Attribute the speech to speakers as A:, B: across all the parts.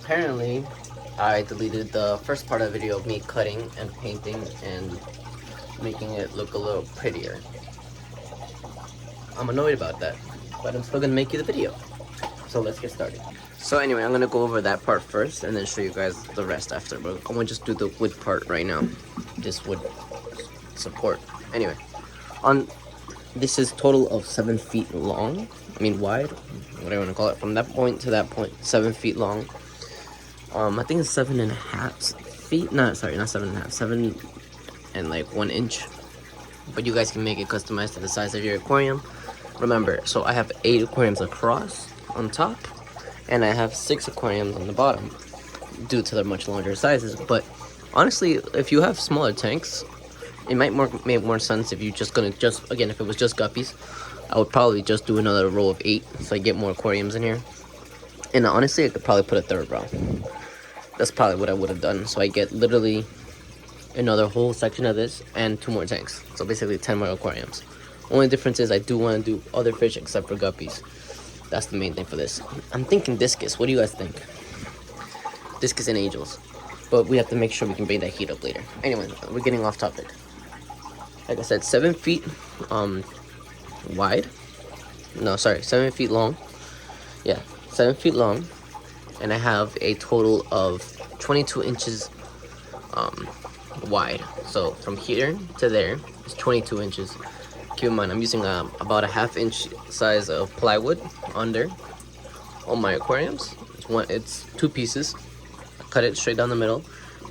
A: apparently I deleted the first part of the video of me cutting and painting and making it look a little prettier. I'm annoyed about that, but I'm still gonna make you the video. So let's get started. So anyway, I'm gonna go over that part first and then show you guys the rest after. But I'm gonna just do the wood part right now. This wood support. Anyway, this is total of 7 feet long. I mean wide, whatever you want to call it. From that point to that point, 7 feet long. I think it's 7.5 feet. No, sorry, not 7.5. 7 and like 1 inch. But you guys can make it customized to the size of your aquarium. Remember, so I have 8 aquariums across on top, and I have 6 aquariums on the bottom, due to their much larger sizes. But honestly, if you have smaller tanks, it might make more sense if you're just gonna again, if it was just guppies, I would probably just do another row of 8 so I get more aquariums in here. And honestly, I could probably put a 3rd row. That's probably what I would have done. So I get literally another whole section of this and 2 more tanks. So basically 10 more aquariums. Only difference is I do want to do other fish except for guppies. That's the main thing for this. I'm thinking discus. What do you guys think? Discus and angels. But we have to make sure we can bring that heat up later. Anyway, we're getting off topic. Like I said, 7 feet wide. No, sorry, 7 feet long. Yeah, 7 feet long. And I have a total of 22 inches wide. So from here to there is 22 inches. Keep in mind, I'm using about a 1/2 inch size of plywood under all my aquariums. It's 2 pieces. I cut it straight down the middle,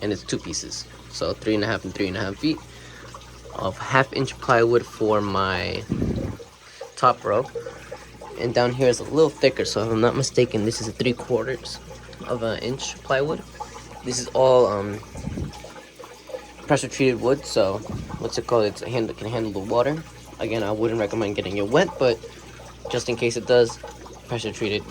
A: and it's 2 pieces. So 3.5 and 3.5 feet of 1/2 inch plywood for my top row. And down here is a little thicker, so if I'm not mistaken, this is a 3/4 of an inch plywood. This is all pressure treated wood, so what's it called? It can handle the water. Again, I wouldn't recommend getting it wet, but just in case it does, pressure treated.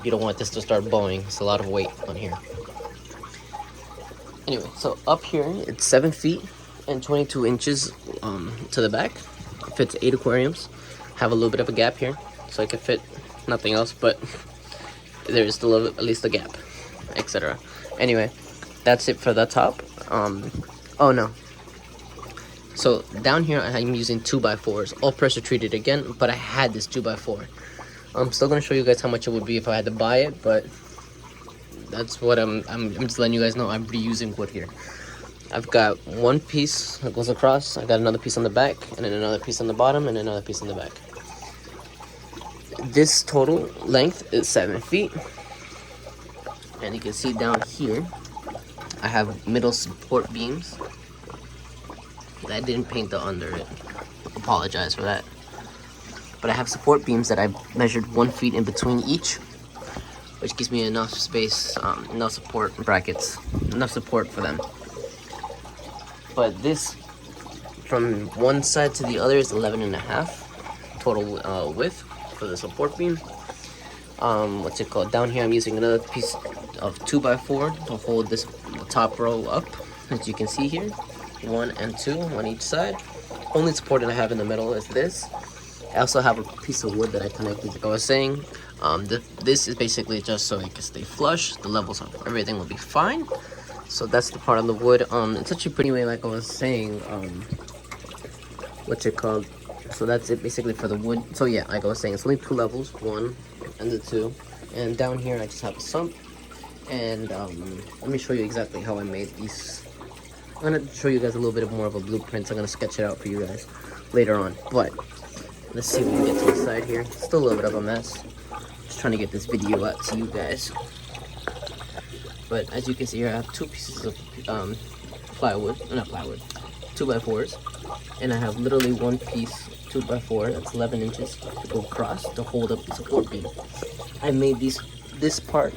A: You don't want this to start bowing. It's a lot of weight on here. Anyway, so up here it's 7 feet and 22 inches to the back. It fits 8 aquariums. Have a little bit of a gap here, so I can fit nothing else, but there is still at least a gap, etc. Anyway, that's it for the top. Oh no. So down here I'm using 2x4s, all pressure treated again, but I had this 2x4. I'm still gonna show you guys how much it would be if I had to buy it, but that's what I'm just letting you guys know I'm reusing wood here. I've got 1 piece that goes across, I got another piece on the back, and then another piece on the bottom, and another piece on the back. This total length is 7 feet. And you can see down here, I have middle support beams. I didn't paint the under it. Apologize for that. But I have support beams that I measured 1 feet in between each, which gives me enough space, enough support brackets, enough support for them. But this, from one side to the other, is 11.5 total width for the support beam. What's it called? Down here I'm using another piece of 2x4 to hold this top row up, as you can see here. 1 and 2 on each side. Only support that I have in the middle is this. I also have a piece of wood that I connected, like I was saying. This is basically just so it can stay flush. The levels of everything will be fine. So that's the part on the wood. It's actually pretty way, like I was saying. What's it called? So that's it basically for the wood. So yeah, like I was saying, it's only 2 levels, 1 and the 2. And down here I just have a sump. And let me show you exactly how I made these. I'm gonna show you guys a little bit more of a blueprint. I'm gonna sketch it out for you guys later on. But let's see if we can get to the side here. Still a little bit of a mess. Just trying to get this video out to you guys. But as you can see here, I have 2 pieces of plywood, not plywood, 2x4s, and I have literally 1 piece 2x4 that's 11 inches to go across to hold up the support beam. I made this part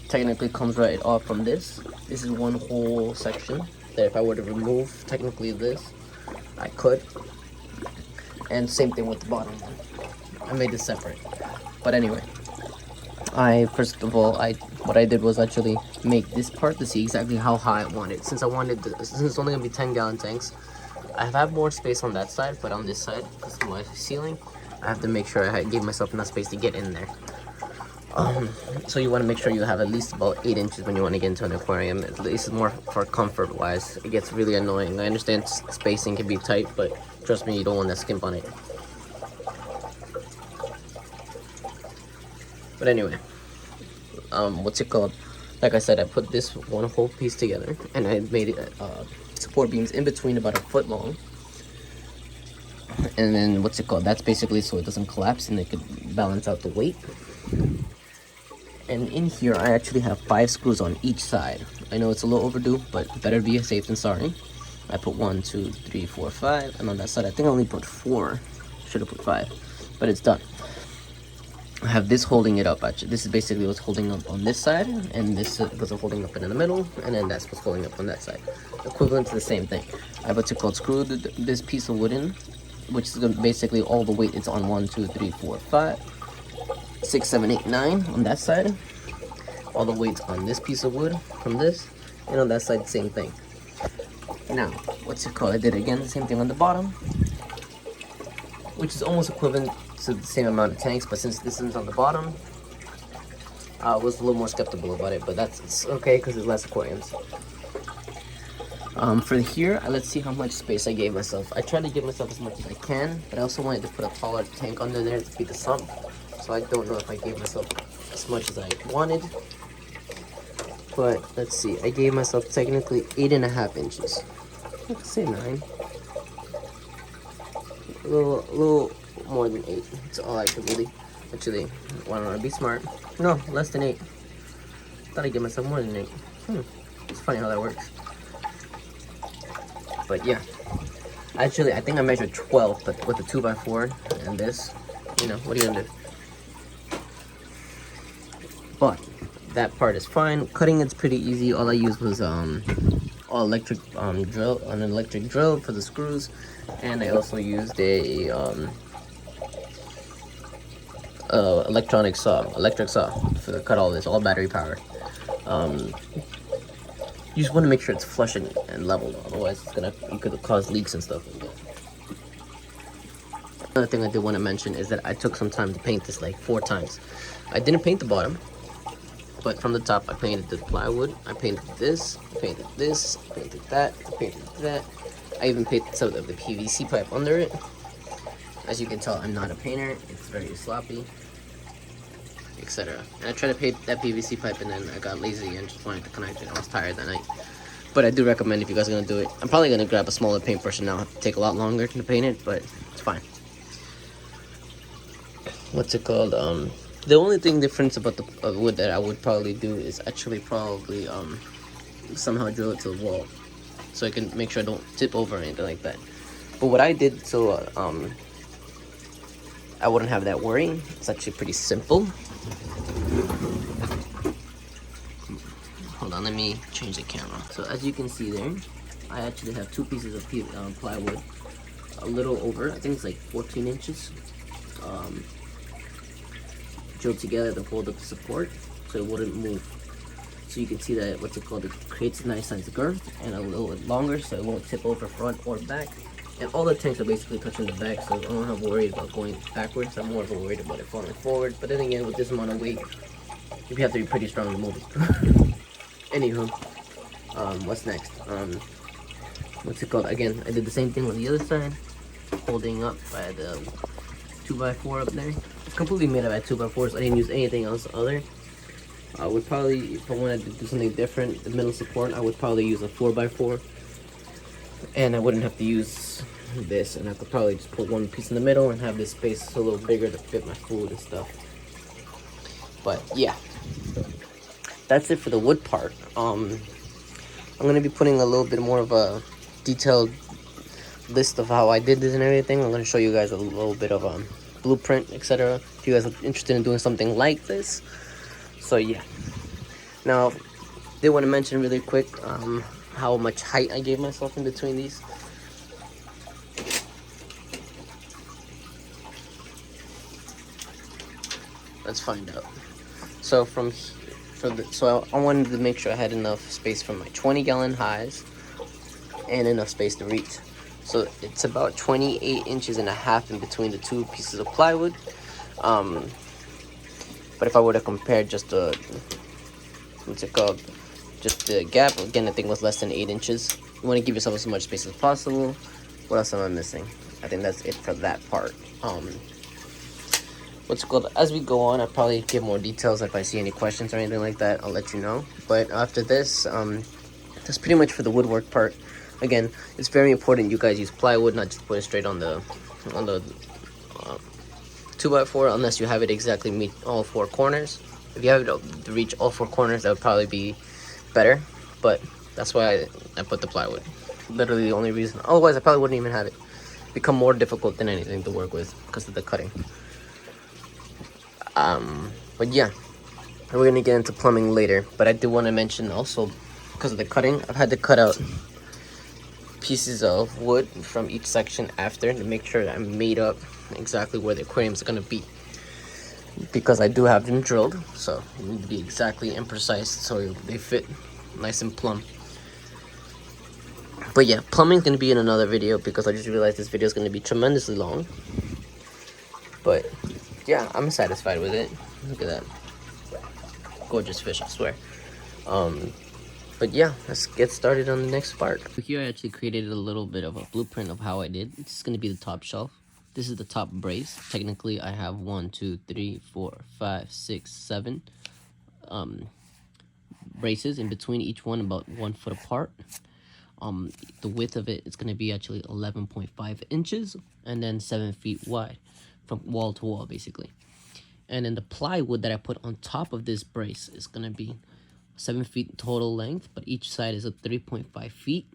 A: technically comes right off from this. This is one whole section that if I were to remove technically this, I could. And same thing with the bottom one. I made this separate. But anyway, first of all, what I did was actually make this part to see exactly how high I want it. Since it's only gonna be 10-gallon tanks, I have more space on that side, but on this side, because of my ceiling, I have to make sure I gave myself enough space to get in there. So you want to make sure you have at least about 8 inches when you want to get into an aquarium. At least more for comfort wise. It gets really annoying. I understand spacing can be tight, but trust me, you don't want to skimp on it. But anyway, what's it called? Like I said, I put this one whole piece together, and I made it support beams in between about a foot long. And then what's it called? That's basically so it doesn't collapse and it could balance out the weight. And in here, I actually have 5 screws on each side. I know it's a little overdue, but better be safe than sorry. I put 1, 2, 3, 4, 5, and on that side, I think I only put 4. Should have put 5, but it's done. I have this holding it up. Actually, this is basically what's holding up on this side, and this was holding up in the middle, and then that's what's holding up on that side. Equivalent to the same thing. I have what's it called screwed this piece of wood in, which is basically all the weight is on 1, 2, 3, 4, 5, 6, 7, 8, 9 on that side. All the weight's on this piece of wood from this, and on that side, same thing. Now, what's it called? I did again the same thing on the bottom, which is almost equivalent to the same amount of tanks, but since this one's on the bottom, I was a little more skeptical about it, but it's okay because there's less aquariums. For here, let's see how much space I gave myself. I tried to give myself as much as I can, but I also wanted to put a taller tank under there to be the sump, so I don't know if I gave myself as much as I wanted. But let's see, I gave myself technically 8.5 inches. I could say 9. A little more than 8. That's all I could really. Actually, why don't I be smart? No, less than 8. Thought I'd give myself more than 8. It's funny how that works. But yeah, actually, I think I measured 12, but with the 2x4 and this, you know, what are you gonna do? But that part is fine. Cutting it's pretty easy. All I used was an electric drill for the screws, and I also used a electric saw for the cut all this, all battery powered. You just want to make sure it's flush and level, otherwise you could cause leaks and stuff like that. Another thing I did want to mention is that I took some time to paint this like 4 times. I didn't paint the bottom, but from the top I painted the plywood, I painted this, I painted this, I painted that, I painted that. I even painted some of the PVC pipe under it. As you can tell, I'm not a painter, it's very sloppy, etc. And I tried to paint that PVC pipe and then I got lazy and just wanted to connect it. I was tired that night. But I do recommend if you guys are going to do it. I'm probably going to grab a smaller paintbrush and now it'll take a lot longer to paint it, but it's fine. What's it called? The only thing difference about the wood that I would probably do is actually probably somehow drill it to the wall, so I can make sure I don't tip over or anything like that. But what I did so I wouldn't have that worry, it's actually pretty simple. Hold on, let me change the camera. So as you can see there, I actually have 2 pieces of plywood, a little over, I think it's like 14 inches. Drilled together to hold up the support so it wouldn't move. So you can see that what's it called, it creates a nice size girth and a little bit longer so it won't tip over front or back. And all the tanks are basically touching the back, so I don't have worried about going backwards. I'm more worried about it falling forward. But then again, with this amount of weight, you have to be pretty strong to move it. Anywho, what's next? What's it called? Again, I did the same thing on the other side, holding up by the 2x4 up there. It's completely made up at 2x4s. I didn't use anything else other. I would probably, if I wanted to do something different, the middle support, I would probably use a 4x4. And I wouldn't have to use this, and I could probably just put one piece in the middle and have this space a little bigger to fit my food and stuff. But yeah, that's it for the wood part. I'm gonna be putting a little bit more of a detailed list of how I did this and everything. I'm gonna show you guys a little bit of a blueprint, etc. If you guys are interested in doing something like this. So yeah. Now, they want to mention really quick how much height I gave myself in between these. Let's find out. So so I wanted to make sure I had enough space for my 20-gallon highs and enough space to reach. So it's about 28.5 inches in between the 2 pieces of plywood. But if I were to compare just the, what's it called, just the gap, again, I think it was less than 8 inches. You want to give yourself as much space as possible. What else am I missing? I think that's it for that part. What's it called, as we go on, I'll probably give more details. If I see any questions or anything like that, I'll let you know. But after this, that's pretty much for the woodwork part. Again, it's very important you guys use plywood, not just put it straight on the 2x4, unless you have it exactly meet all 4 corners. If you have it to reach all 4 corners, that would probably be better. But that's why I put the plywood. Literally the only reason. Otherwise, I probably wouldn't even have it. Become more difficult than anything to work with because of the cutting. But yeah, we're gonna get into plumbing later. But I do want to mention also, because of the cutting, I've had to cut out pieces of wood from each section after to make sure that I'm made up exactly where the aquariums are gonna be, because I do have them drilled, so they need to be exactly and precise so they fit nice and plumb. But yeah, plumbing's gonna be in another video because I just realized this video is gonna be tremendously long. But yeah, I'm satisfied with it. Look at that gorgeous fish, I swear. But yeah, let's get started on the next part. Here I actually created a little bit of a blueprint of how I did. This is going to be the top shelf. This is the top brace. Technically, I have 1, 2, 3, 4, 5, 6, 7 braces in between each one, about 1 foot apart. The width of it is going to be actually 11.5 inches and then 7 feet wide from wall to wall, basically. And then the plywood that I put on top of this brace is going to be 7 feet total length, but each side is a 3.5 feet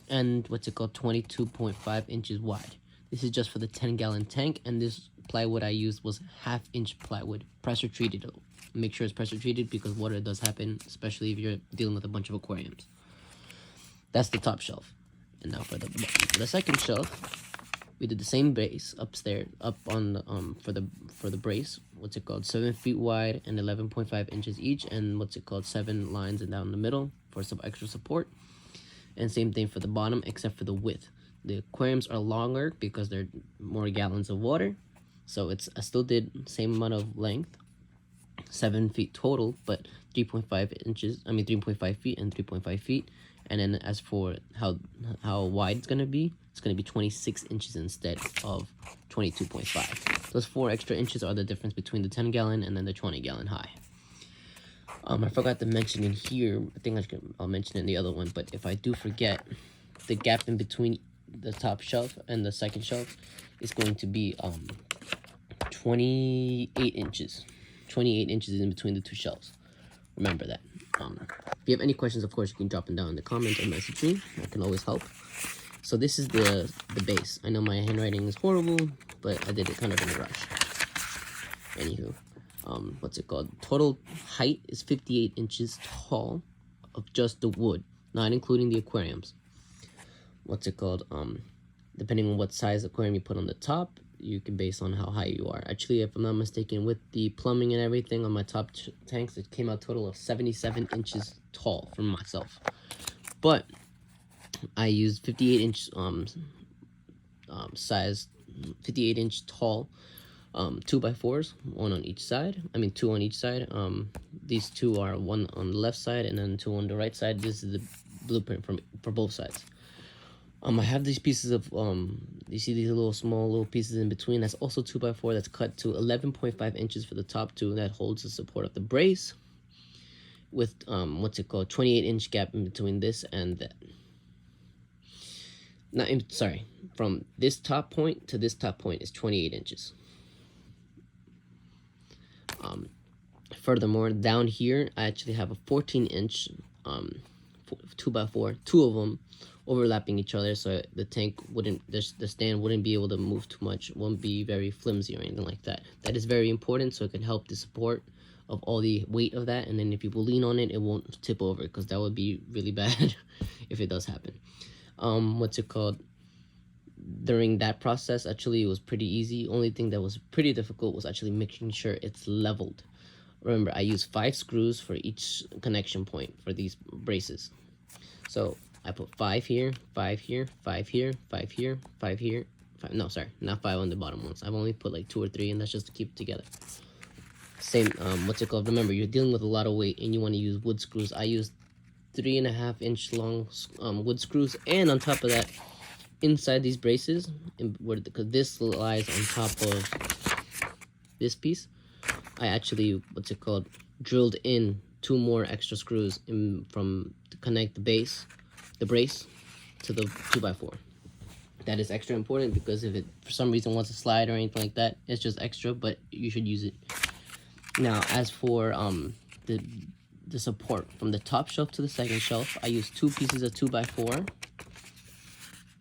A: and what's it called, 22.5 inches wide. This is just for the 10-gallon tank, and this plywood I used was 1/2 inch plywood, pressure treated. Make sure it's pressure treated because water does happen, especially if you're dealing with a bunch of aquariums. That's the top shelf. And now for the second shelf, we did the same base upstairs, up on the for the brace. What's it called? 7 feet wide and 11.5 inches each, and what's it called? 7 lines and down the middle for some extra support. And same thing for the bottom, except for the width. The aquariums are longer because they're more gallons of water. So I still did same amount of length, 7 feet total, but 3.5 inches. I mean 3.5 feet and 3.5 feet. And then as for how wide it's gonna be 26 inches instead of 22.5. Those 4 extra inches are the difference between the 10-gallon and then the 20-gallon high. I forgot to mention in here, I think I'll mention in the other one, but if I do forget, the gap in between the top shelf and the second shelf is going to be 28 inches. 28 inches in between the 2 shelves. Remember that. If you have any questions, of course, you can drop them down in the comments or message me. I can always help. So this is the base. I know my handwriting is horrible, but I did it kind of in a rush. Anywho, what's it called? Total height is 58 inches tall of just the wood, not including the aquariums. What's it called? Depending on what size aquarium you put on the top, you can base on how high you are. Actually, if I'm not mistaken, with the plumbing and everything on my top tanks, it came out total of 77 inches tall for myself. But I used 58 inch size, 58 inch tall 2x4s, 1 on each side. I mean 2 on each side. These 2 are 1 on the left side and then 2 on the right side. This is the blueprint for both sides. I have these pieces of you see these small pieces in between. That's also 2x4. That's cut to 11.5 inches for the top 2. That holds the support of the brace. With what's it called? 28-inch gap in between this and that. Sorry, from this top point to this top point is 28 inches. Furthermore, down here I actually have a 14-inch 2x4, 2 of them overlapping each other, so the tank wouldn't, the stand wouldn't be able to move too much, won't be very flimsy or anything like that. That is very important, so it can help the support of all the weight of that, and then if people lean on it, it won't tip over, because that would be really bad if it does happen. What's it called? During that process, actually, it was pretty easy. Only thing that was pretty difficult was actually making sure it's leveled. Remember, I used 5 screws for each connection point for these braces. So I put 5 here, 5 here, 5 here, 5 here, 5 here, 5, no, sorry, not 5 on the bottom ones. I've only put like 2 or 3, and that's just to keep it together. same what's it called, remember you're dealing with a lot of weight and you want to use wood screws. I used 3.5-inch long wood screws, and on top of that, inside these braces, because this lies on top of this piece, I actually drilled in 2 more extra screws to connect the brace to the 2x4. That is extra important because if it for some reason wants to slide or anything like that, it's just extra, but you should use it. Now, as for the support from the top shelf to the second shelf, I use 2 pieces of 2x4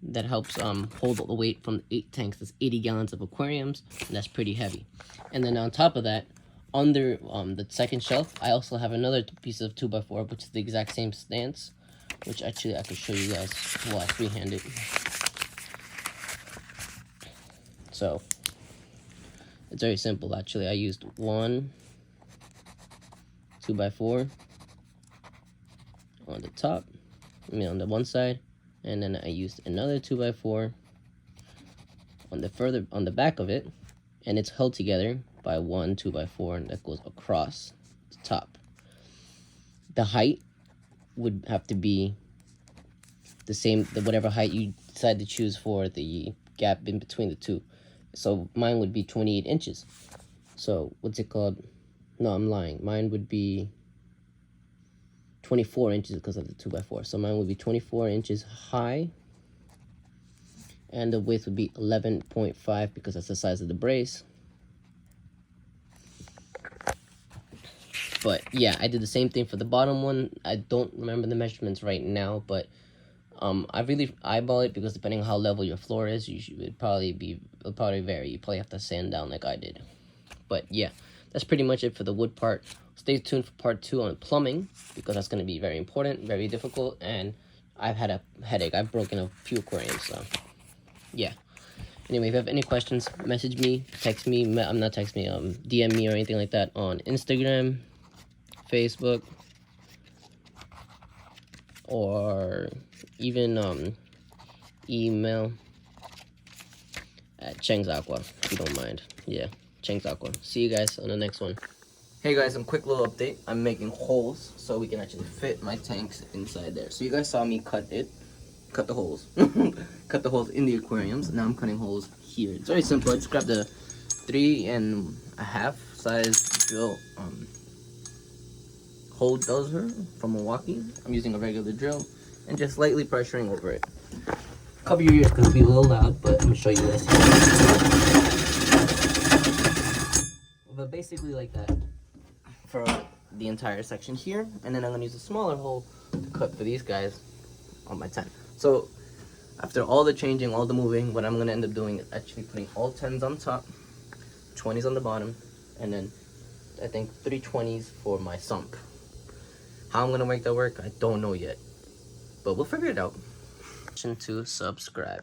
A: that helps hold the weight from 8 tanks. That's 80 gallons of aquariums, and that's pretty heavy. And then on top of that, under the second shelf, I also have another piece of 2x4, which is the exact same stance, which actually I could show you guys while I freehand it. So it's very simple. Actually, I used 1 2x4 on the top, on the one side, and then I used another 2x4 on the back of it, and it's held together by 1 2x4, and that goes across the top. The height would have to be the same, whatever height you decide to choose for the gap in between the two. So mine would be 28 inches. So no, I'm lying. Mine would be 24 inches because of the 2x4. So mine would be 24 inches high, and the width would be 11.5 because that's the size of the brace. But yeah, I did the same thing for the bottom one. I don't remember the measurements right now, but I really eyeball it because depending on how level your floor is, it'll probably vary. You probably have to sand down like I did. But yeah, that's pretty much it for the wood part. Stay tuned for part 2 on plumbing, because that's going to be very important, very difficult, and I've had a headache. I've broken a few aquariums, so yeah. Anyway, if you have any questions, message me, text me, DM me or anything like that on Instagram, Facebook, or even email at CHENG'S Aqua, if you don't mind. Yeah, CHENG'S Aqua. See you guys on the next one. Hey guys, quick little update. I'm making holes so we can actually fit my tanks inside there. So you guys saw me cut the holes. Cut the holes in the aquariums. Now I'm cutting holes here. It's very simple. I just grabbed a 3.5 size drill hole dozer from Milwaukee. I'm using a regular drill and just lightly pressuring over it. Cover your ears because it'll be a little loud, but I'm gonna show you this. But basically like that for the entire section here, and then I'm gonna use a smaller hole to cut for these guys on my tent. So after all the changing, all the moving, what I'm gonna end up doing is actually putting all 10s on top, 20s on the bottom, and then I think 3 20s for my sump. How I'm gonna make that work, I don't know yet, but we'll figure it out. To subscribe.